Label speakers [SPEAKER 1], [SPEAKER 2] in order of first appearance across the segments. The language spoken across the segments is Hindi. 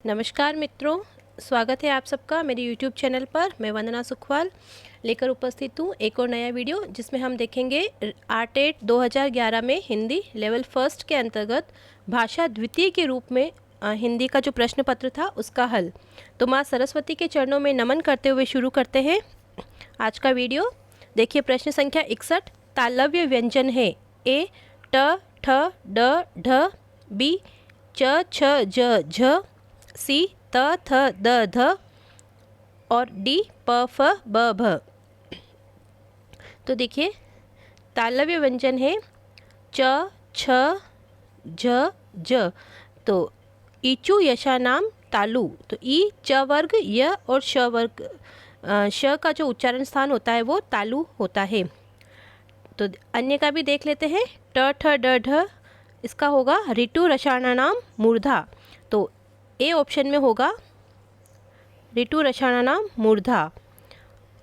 [SPEAKER 1] नमस्कार मित्रों, स्वागत है आप सबका मेरे YouTube चैनल पर। मैं वंदना सुखवाल लेकर उपस्थित हूँ एक और नया वीडियो, जिसमें हम देखेंगे आर्ट 2011 में हिंदी लेवल फर्स्ट के अंतर्गत भाषा द्वितीय के रूप में हिंदी का जो प्रश्न पत्र था उसका हल। तो माँ सरस्वती के चरणों में नमन करते हुए शुरू करते हैं आज का वीडियो। देखिए प्रश्न संख्या 61 तालव्य व्यंजन है। ए ट ठ ड ढ, बी च छ ज झ, सी त थ द ध और डी प फ ब भ। तो देखिए तालव्य व्यंजन है च छ झ ज। तो ईचु यशा नाम तालु, तो ई च वर्ग य और श वर्ग श का जो उच्चारण स्थान होता है वो तालु होता है। तो अन्य का भी देख लेते हैं। ट ठ ड ढ, इसका होगा ऋतु रसायना नाम मूर्धा। तो ए ऑप्शन में होगा ऋतु रसायना नाम मूर्धा।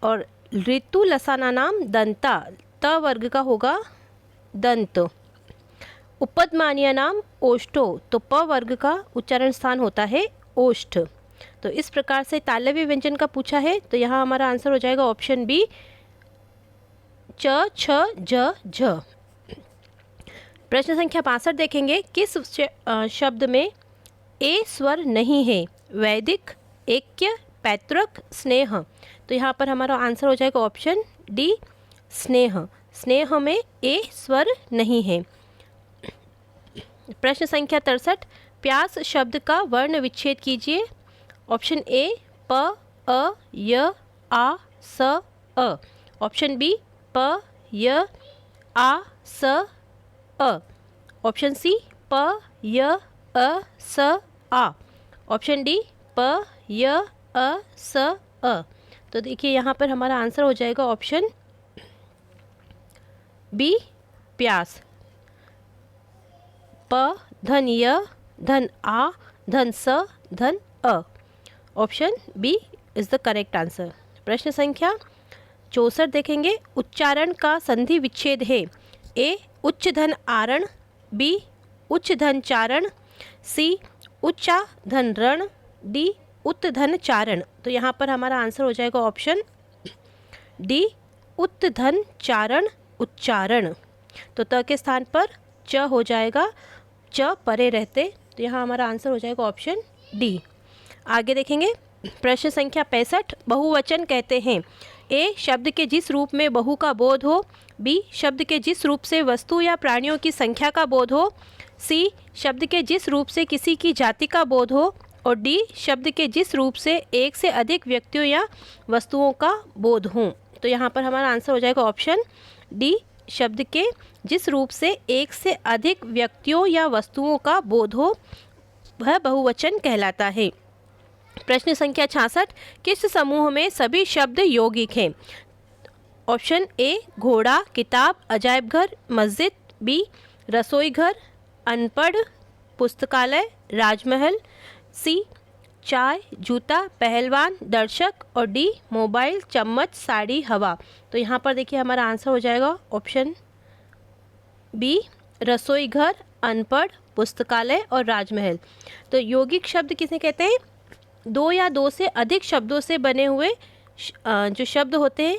[SPEAKER 1] और ऋतु लसाना नाम दंता, त वर्ग का होगा दंत। उपदमानीय नाम ओष्ठो, तो प वर्ग का उच्चारण स्थान होता है ओष्ठ। तो इस प्रकार से तालव्य व्यंजन का पूछा है, तो यहाँ हमारा आंसर हो जाएगा ऑप्शन बी च छ ज झ। प्रश्न संख्या 62 देखेंगे। किस शब्द में ए स्वर नहीं है? वैदिक, ऐक्य, पैतृक, स्नेह। तो यहाँ पर हमारा आंसर हो जाएगा ऑप्शन डी स्नेह। स्नेह में ए स्वर नहीं है। प्रश्न संख्या 63 प्यास शब्द का वर्ण विच्छेद कीजिए। ऑप्शन ए प अ य आ स अ, ऑप्शन बी प य आ स अ, ऑप्शन सी प य अ स आ, ऑप्शन डी प य अ स अ। तो देखिए यहाँ पर हमारा आंसर हो जाएगा ऑप्शन बी प्यास। प धन य धन आ धन स धन अ, option B is the correct answer. प्रश्न संख्या 64 देखेंगे। उच्चारण का संधि विच्छेद है। ए उच्च धन आरण, बी उच्च धन चारण, सी उच्चा धन रण, डी उत धन चारण। तो यहाँ पर हमारा आंसर हो जाएगा ऑप्शन डी उत धन चारण उच्चारण। तो त के स्थान पर च हो जाएगा, च परे रहते। तो यहाँ हमारा आंसर हो जाएगा ऑप्शन डी। आगे देखेंगे प्रश्न संख्या 65 बहुवचन कहते हैं। ए शब्द के जिस रूप में बहु का बोध हो, बी शब्द के जिस रूप से वस्तु या प्राणियों की संख्या का बोध हो, सी शब्द के जिस रूप से किसी की जाति का बोध हो, और डी शब्द के जिस रूप से एक से अधिक व्यक्तियों या वस्तुओं का बोध हो। तो यहाँ पर हमारा आंसर हो जाएगा ऑप्शन डी शब्द के जिस रूप से एक से अधिक व्यक्तियों या वस्तुओं का बोध हो वह बहुवचन कहलाता है। प्रश्न संख्या 66 किस समूह में सभी शब्द यौगिक हैं? ऑप्शन ए घोड़ा, किताब, अजायब घर, मस्जिद, बी रसोई घर, अनपढ़, पुस्तकालय, राजमहल, सी चाय, जूता, पहलवान, दर्शक, और डी मोबाइल, चम्मच, साड़ी, हवा। तो यहाँ पर देखिए हमारा आंसर हो जाएगा ऑप्शन बी रसोई घर, अनपढ़, पुस्तकालय और राजमहल। तो यौगिक शब्द किसे कहते हैं? दो या दो से अधिक शब्दों से बने हुए जो शब्द होते हैं,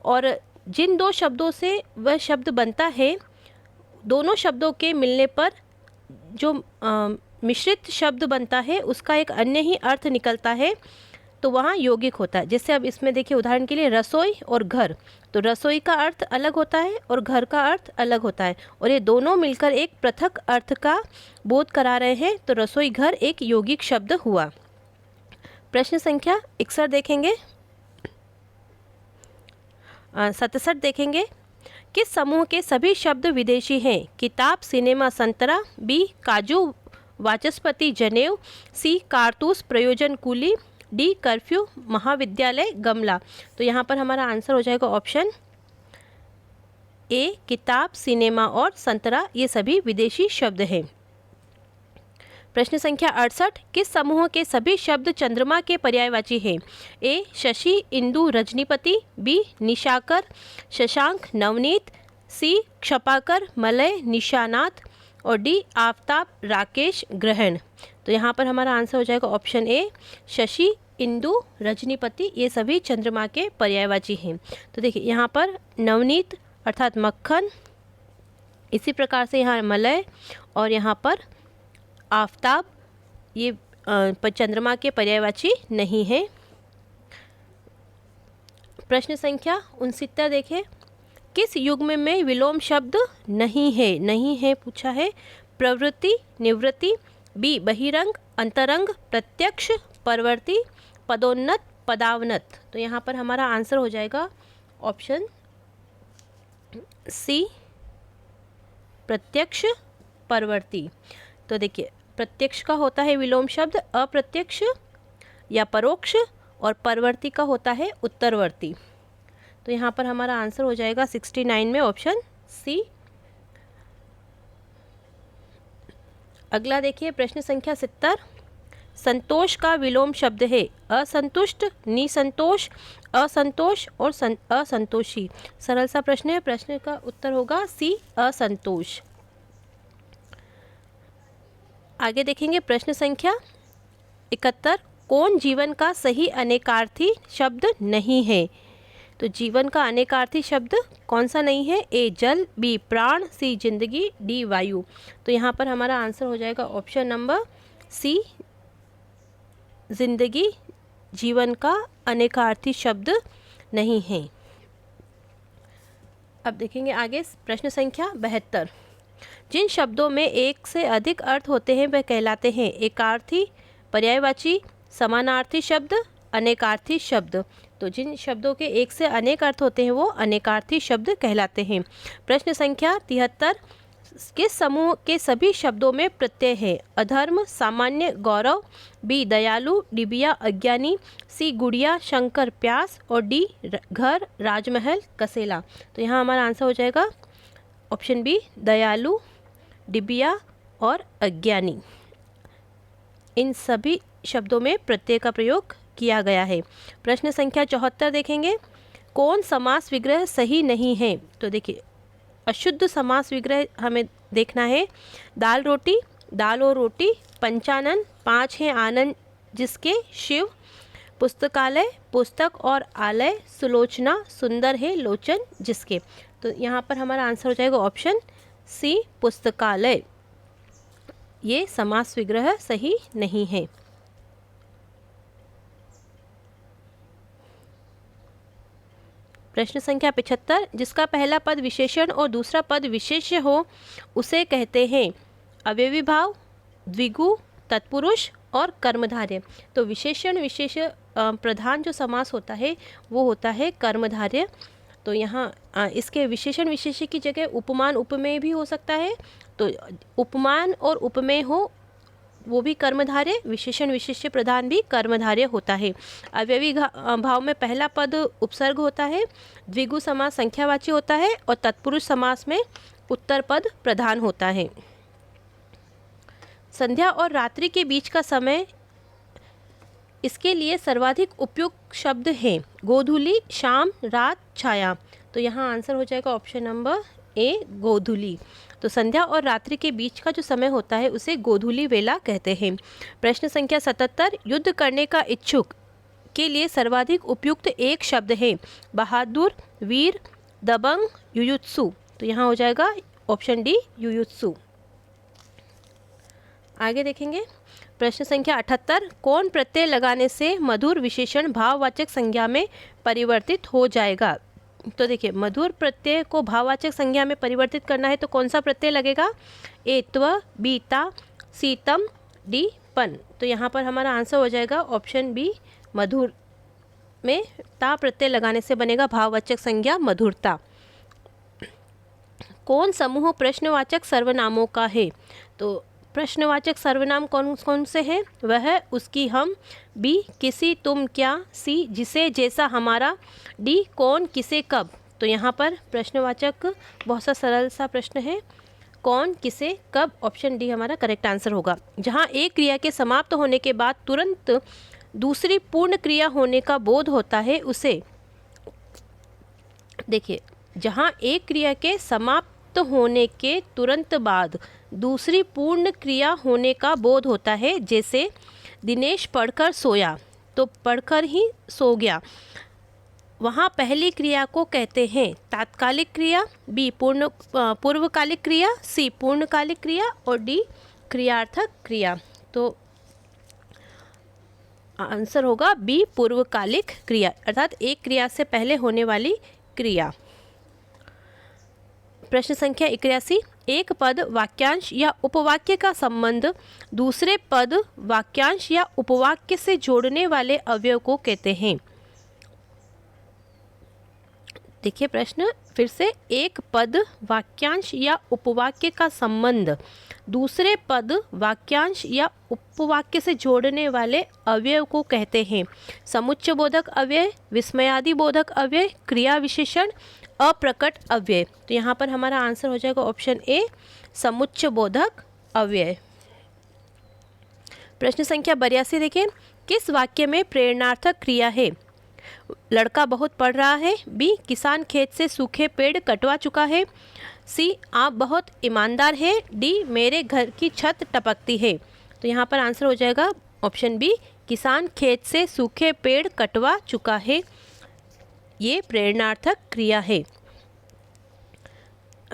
[SPEAKER 1] और जिन दो शब्दों से वह शब्द बनता है, दोनों शब्दों के मिलने पर जो मिश्रित शब्द बनता है उसका एक अन्य ही अर्थ निकलता है, तो वहाँ यौगिक होता है। जैसे अब इसमें देखिए उदाहरण के लिए रसोई और घर, तो रसोई का अर्थ अलग होता है और घर का अर्थ अलग होता है, और ये दोनों मिलकर एक पृथक अर्थ का बोध करा रहे हैं, तो रसोई घर एक यौगिक शब्द हुआ। प्रश्न संख्या 61 देखेंगे। 67 देखेंगे। किस समूह के सभी शब्द विदेशी हैं? किताब, सिनेमा, संतरा, बी काजू, वाचस्पति, जनेऊ, सी कारतूस, प्रयोजन, कुली, डी कर्फ्यू, महाविद्यालय, गमला। तो यहाँ पर हमारा आंसर हो जाएगा ऑप्शन ए किताब, सिनेमा और संतरा, ये सभी विदेशी शब्द हैं। प्रश्न संख्या 68 किस समूह के सभी शब्द चंद्रमा के पर्यायवाची हैं? ए शशि, इंदु, रजनीपति, बी निशाकर, शशांक, नवनीत, सी क्षपाकर, मलय, निशानाथ, और डी आफताब, राकेश, ग्रहण। तो यहाँ पर हमारा आंसर हो जाएगा ऑप्शन ए, शशि, इंदु, रजनीपति, ये सभी चंद्रमा के पर्यायवाची हैं। तो देखिए यहाँ पर नवनीत अर्थात मक्खन, इसी प्रकार से यहाँ मलय और यहाँ पर आफताब, ये चंद्रमा के पर्यायवाची नहीं है। प्रश्न संख्या 69 देखें, किस युग्म में विलोम शब्द नहीं है? नहीं है पूछा है। प्रवृत्ति, निवृत्ति, बी बहिरंग, अंतरंग, प्रत्यक्ष, परवर्ती, पदोन्नत, पदावनत। तो यहाँ पर हमारा आंसर हो जाएगा ऑप्शन सी, प्रत्यक्ष, परवर्ती। तो देखिए प्रत्यक्ष का होता है विलोम शब्द अप्रत्यक्ष या परोक्ष, और परवर्ती का होता है उत्तरवर्ती। तो यहाँ पर हमारा आंसर हो जाएगा 69 में ऑप्शन सी। अगला देखिए प्रश्न संख्या 70, संतोष का विलोम शब्द है असंतुष्ट, निसंतोष, असंतोष और असंतोषी। सरल सा प्रश्न है, प्रश्न का उत्तर होगा सी, असंतोष। आगे देखेंगे प्रश्न संख्या 71, कौन जीवन का सही अनेकार्थी शब्द नहीं है? तो जीवन का अनेकार्थी शब्द कौन सा नहीं है? ए जल, बी प्राण, सी जिंदगी, डी वायु। तो यहाँ पर हमारा आंसर हो जाएगा ऑप्शन नंबर सी, जिंदगी जीवन का अनेकार्थी शब्द नहीं है। अब देखेंगे आगे प्रश्न संख्या 72, जिन शब्दों में एक से अधिक अर्थ होते हैं वह कहलाते हैं एकार्थी, पर्यायवाची, समानार्थी शब्द, अनेकार्थी शब्द। तो जिन शब्दों के एक से अनेक अर्थ होते हैं वो अनेकार्थी शब्द कहलाते हैं। प्रश्न संख्या 73, किस समूह के सभी शब्दों में प्रत्यय है? अधर्म, सामान्य, गौरव, बी दयालु, डिबिया, अज्ञानी, सी गुड़िया, शंकर, प्यास और डी घर, राजमहल, कसेला। तो यहाँ हमारा आंसर हो जाएगा ऑप्शन बी, दयालु, डिबिया और अज्ञानी। इन सभी शब्दों में प्रत्यय का प्रयोग किया गया है। प्रश्न संख्या 74 देखेंगे, कौन समास विग्रह सही नहीं है? तो देखिए अशुद्ध समास विग्रह हमें देखना है। दाल रोटी, दाल और रोटी, पंचानन, 5 हैं आनंद जिसके, शिव, पुस्तकालय, पुस्तक और आलय, सुलोचना, सुंदर है लोचन जिसके। तो यहाँ पर हमारा आंसर हो जाएगा ऑप्शन सी, पुस्तकालय। ये समास विग्रह सही नहीं है। प्रश्न संख्या 75, जिसका पहला पद विशेषण और दूसरा पद विशेष्य हो उसे कहते हैं अव्ययी भाव, द्विगु, तत्पुरुष और कर्मधारय। तो विशेषण विशेष प्रधान जो समास होता है वो होता है कर्मधारय। तो यहाँ इसके विशेषण विशेष्य की जगह उपमान उपमेय भी हो सकता है। तो उपमान और उपमेय हो वो भी कर्मधारय, विशेषण विशेष्य प्रधान भी कर्मधारय होता है। अव्ययी भाव में पहला पद उपसर्ग होता है, द्विगु समास संख्यावाची होता है और तत्पुरुष समास में उत्तर पद प्रधान होता है। संध्या और रात्रि के बीच का समय, इसके लिए सर्वाधिक उपयुक्त शब्द है गोधूली, शाम, रात, छाया। तो यहाँ आंसर हो जाएगा ऑप्शन नंबर ए, गोधूली। तो संध्या और रात्रि के बीच का जो समय होता है उसे गोधूली वेला कहते हैं। प्रश्न संख्या 77, युद्ध करने का इच्छुक के लिए सर्वाधिक उपयुक्त एक शब्द है बहादुर, वीर, दबंग, युयुत्सु। तो यहाँ हो जाएगा ऑप्शन डी, युयुत्सु। आगे देखेंगे प्रश्न संख्या 78, कौन प्रत्यय लगाने से मधुर विशेषण भाववाचक संज्ञा में परिवर्तित हो जाएगा? तो देखिए मधुर प्रत्यय को भाववाचक संज्ञा में परिवर्तित करना है तो कौन सा प्रत्यय लगेगा? ए त्व, बी ता, सी तम, डी पन। तो यहाँ पर हमारा आंसर हो जाएगा ऑप्शन बी, मधुर में ता प्रत्यय लगाने से बनेगा भाववाचक संज्ञा मधुरता। कौन समूह प्रश्नवाचक सर्वनामों का है? तो प्रश्नवाचक सर्वनाम कौन कौन से हैं? वह, उसकी, हम, बी किसी, तुम, क्या, सी जिसे, जैसा, हमारा, डी कौन, किसे, कब। तो यहाँ पर प्रश्नवाचक बहुत सा सरल सा प्रश्न है, कौन, किसे, कब। ऑप्शन डी हमारा करेक्ट आंसर होगा। जहाँ एक क्रिया के समाप्त होने के बाद तुरंत दूसरी पूर्ण क्रिया होने का बोध होता है उसे, देखिए जहाँ एक क्रिया के समाप्त होने के तुरंत बाद दूसरी पूर्ण क्रिया होने का बोध होता है। जैसे दिनेश पढ़कर सोया, तो पढ़कर ही सो गया। वहाँ पहली क्रिया को कहते हैं तात्कालिक क्रिया, बी पूर्वकालिक क्रिया, सी पूर्णकालिक क्रिया और डी क्रियार्थक क्रिया। तो आंसर होगा बी पूर्वकालिक क्रिया, अर्थात एक क्रिया से पहले होने वाली क्रिया। प्रश्न संख्या 81, एक पद वाक्यांश या उपवाक्य का संबंध दूसरे पद वाक्यांश या उपवाक्य से जोड़ने वाले अवयव को कहते हैं। देखिए प्रश्न फिर से, एक पद वाक्यांश या उपवाक्य का संबंध दूसरे पद वाक्यांश या उपवाक्य से जोड़ने वाले अवयव को कहते हैं। समुच्चय बोधक अव्यय, विस्मयादि बोधक अव्यय, क्रिया विशेषण, अप्रकट अव्यय। तो यहाँ पर हमारा आंसर हो जाएगा ऑप्शन ए समुच्चय बोधक अव्यय। प्रश्न संख्या 82 देखें, किस वाक्य में प्रेरणार्थक क्रिया है? लड़का बहुत पढ़ रहा है, बी किसान खेत से सूखे पेड़ कटवा चुका है, सी आप बहुत ईमानदार है, डी मेरे घर की छत टपकती है। तो यहाँ पर आंसर हो जाएगा ऑप्शन बी किसान खेत से सूखे पेड़ कटवा चुका है, ये प्रेरणार्थक क्रिया है।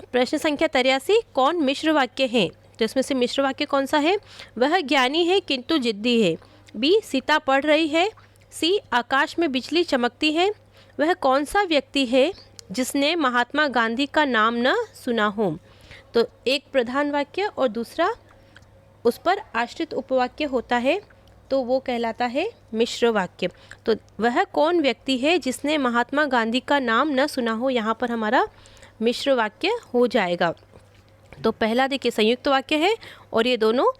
[SPEAKER 1] प्रश्न संख्या 83, कौन मिश्र वाक्य है? तो इसमें से मिश्र वाक्य कौन सा है? वह ज्ञानी है किंतु जिद्दी है, बी सीता पढ़ रही है, सी आकाश में बिजली चमकती है, वह कौन सा व्यक्ति है जिसने महात्मा गांधी का नाम न सुना हो? तो एक प्रधान वाक्य और दूसरा उस पर आश्रित उपवाक्य होता है, तो वो कहलाता है मिश्र वाक्य। तो वह कौन व्यक्ति है जिसने महात्मा गांधी का नाम न सुना हो, यहाँ पर हमारा मिश्र वाक्य हो जाएगा। तो पहला देखिए संयुक्त वाक्य है और ये दोनों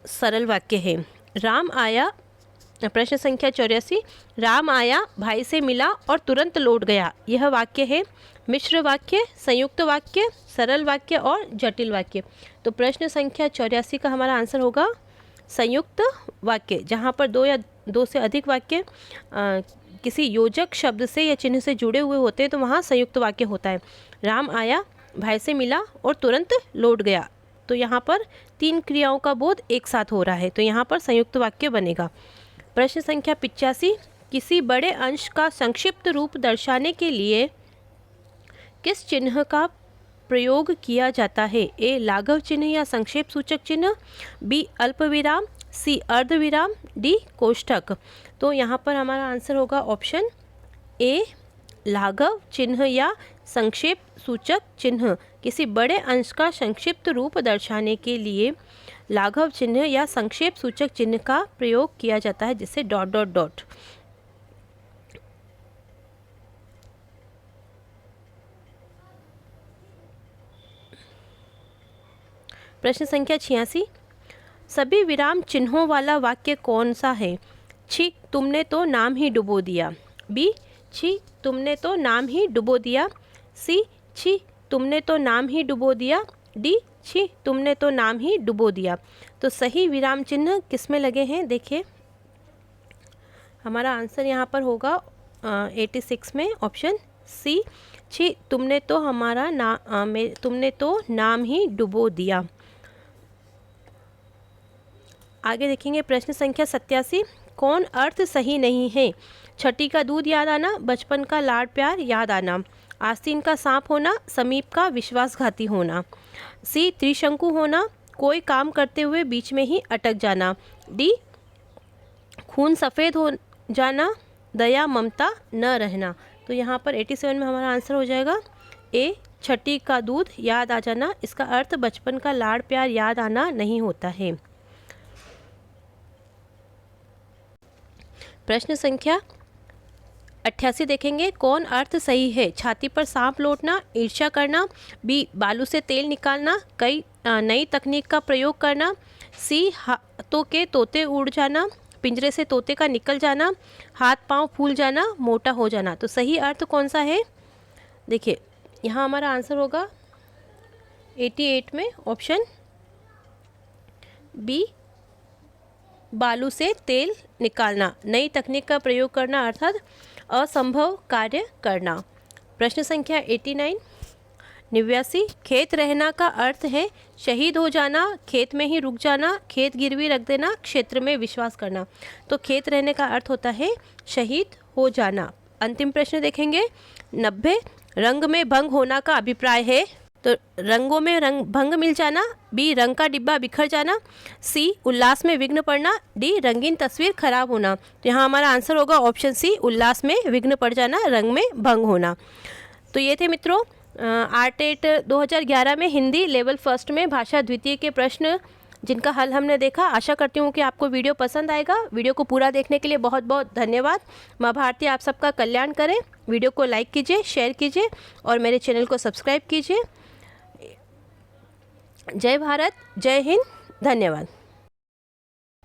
[SPEAKER 1] सरल वाक्य है। राम आया, प्रश्न संख्या 84, राम आया, भाई से मिला और तुरंत लौट गया, यह वाक्य है मिश्र वाक्य, संयुक्त वाक्य, सरल वाक्य और जटिल वाक्य। तो प्रश्न संख्या 84 का हमारा आंसर होगा संयुक्त वाक्य। जहाँ पर दो या दो से अधिक वाक्य किसी योजक शब्द से या चिन्ह से जुड़े हुए होते हैं तो वहाँ संयुक्त वाक्य होता है। राम आया, भाई से मिला और तुरंत लौट गया, तो यहाँ पर तीन क्रियाओं का बोध एक साथ हो रहा है, तो यहाँ पर संयुक्त वाक्य बनेगा। प्रश्न संख्या 85, किसी बड़े अंश का संक्षिप्त रूप दर्शाने के लिए किस चिन्ह का प्रयोग किया जाता है? ए लाघव चिन्ह या संक्षेप सूचक चिन्ह, बी अल्प विराम, सी अर्ध विराम, डी कोष्ठक। तो यहाँ पर हमारा आंसर होगा ऑप्शन ए लाघव चिन्ह या संक्षेप सूचक चिन्ह। किसी बड़े अंश का संक्षिप्त रूप दर्शाने के लिए लाघव चिन्ह या संक्षेप सूचक चिन्ह का प्रयोग किया जाता है, जिससे डॉट डॉट डॉट। प्रश्न संख्या 86, सभी विराम चिन्हों वाला वाक्य कौन सा है? छी तुमने तो नाम ही डुबो दिया, बी छी तुमने तो नाम ही डुबो दिया, सी छी तुमने तो नाम ही डुबो दिया, डी छी तुमने तो नाम ही डुबो दिया। तो सही विराम चिन्ह किस में लगे हैं? देखिए हमारा आंसर यहाँ पर होगा 86 में ऑप्शन सी छी तुमने तो तुमने तो नाम ही डुबो दिया। आगे देखेंगे प्रश्न संख्या 87, कौन अर्थ सही नहीं है? छठी का दूध याद आना, बचपन का लाड प्यार याद आना, आस्तीन का सांप होना, समीप का विश्वासघाती होना, सी त्रिशंकु होना, कोई काम करते हुए बीच में ही अटक जाना, डी खून सफ़ेद हो जाना, दया ममता न रहना। तो यहाँ पर 87 में हमारा आंसर हो जाएगा ए छठी का दूध याद आ जाना। इसका अर्थ बचपन का लाड प्यार याद आना नहीं होता है। प्रश्न संख्या 88 देखेंगे, कौन अर्थ सही है? छाती पर सांप लौटना, ईर्ष्या करना, बी बालू से तेल निकालना, कई नई तकनीक का प्रयोग करना, सी हाथों के तोते उड़ जाना, पिंजरे से तोते का निकल जाना, हाथ पांव फूल जाना, मोटा हो जाना। तो सही अर्थ कौन सा है? देखिए यहाँ हमारा आंसर होगा 88 में ऑप्शन बी बालू से तेल निकालना, नई तकनीक का प्रयोग करना अर्थात असंभव कार्य करना। प्रश्न संख्या 89, 89 खेत रहना का अर्थ है शहीद हो जाना, खेत में ही रुक जाना, खेत गिरवी रख देना, क्षेत्र में विश्वास करना। तो खेत रहने का अर्थ होता है शहीद हो जाना। अंतिम प्रश्न देखेंगे। 90 रंग में भंग होना का अभिप्राय है। तो रंगों में भंग मिल जाना, बी रंग का डिब्बा बिखर जाना, सी उल्लास में विघ्न पड़ना, डी रंगीन तस्वीर खराब होना। तो यहाँ हमारा आंसर होगा ऑप्शन सी, उल्लास में विघ्न पड़ जाना, रंग में भंग होना। तो ये थे मित्रों आर्टेट 2011 में हिंदी लेवल फर्स्ट में भाषा द्वितीय के प्रश्न जिनका हल हमने देखा। आशा करती हूँ कि आपको वीडियो पसंद आएगा। वीडियो को पूरा देखने के लिए बहुत बहुत धन्यवाद। माँ भारती आप सबका कल्याण करें। वीडियो को लाइक कीजिए, शेयर कीजिए और मेरे चैनल को सब्सक्राइब कीजिए। जय भारत, जय हिंद, धन्यवाद।